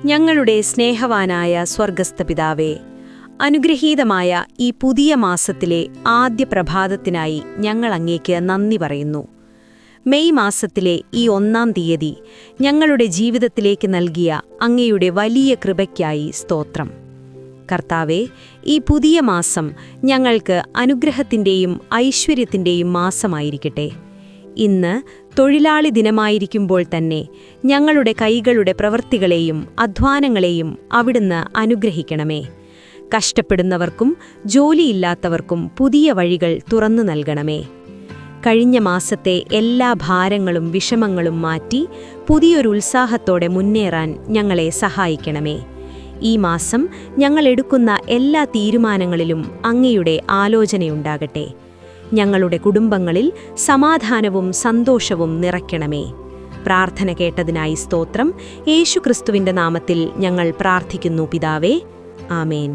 ഞങ്ങളുടെ സ്നേഹവാനായ സ്വർഗസ്ഥ പിതാവേ, അനുഗ്രഹീതമായ ഈ പുതിയ മാസത്തിലെ ആദ്യ പ്രഭാതത്തിനായി ഞങ്ങൾ അങ്ങേക്ക് നന്ദി പറയുന്നു. മെയ് മാസത്തിലെ ഈ 1-ാം തീയതി ഞങ്ങളുടെ ജീവിതത്തിലേക്ക് നൽകിയ അങ്ങയുടെ വലിയ കൃപയ്ക്കായി സ്തോത്രം. കർത്താവേ, ഈ പുതിയ മാസം ഞങ്ങൾക്ക് അനുഗ്രഹത്തിൻ്റെയും ഐശ്വര്യത്തിൻ്റെയും മാസമായിരിക്കട്ടെ. ഇന്ന് തൊഴിലാളി ദിനമായിരിക്കുമ്പോൾ തന്നെ ഞങ്ങളുടെ കൈകളുടെ പ്രവൃത്തികളെയും അധ്വാനങ്ങളെയും അവിടുന്ന് അനുഗ്രഹിക്കണമേ. കഷ്ടപ്പെടുന്നവർക്കും ജോലിയില്ലാത്തവർക്കും പുതിയ വഴികൾ തുറന്നു നൽകണമേ. കഴിഞ്ഞ മാസത്തെ എല്ലാ ഭാരങ്ങളും വിഷമങ്ങളും മാറ്റി പുതിയൊരു ഉത്സാഹത്തോടെ മുന്നേറാൻ ഞങ്ങളെ സഹായിക്കണമേ. ഈ മാസം ഞങ്ങൾ എടുക്കുന്ന എല്ലാ തീരുമാനങ്ങളിലും അങ്ങയുടെ ആലോചനയുണ്ടാകട്ടെ. ഞങ്ങളുടെ കുടുംബങ്ങളിൽ സമാധാനവും സന്തോഷവും നിറയ്ക്കണമേ. പ്രാർത്ഥന കേട്ടതിനായി സ്തോത്രം. യേശുക്രിസ്തുവിന്റെ നാമത്തിൽ ഞങ്ങൾ പ്രാർത്ഥിക്കുന്നു പിതാവേ. ആമേൻ.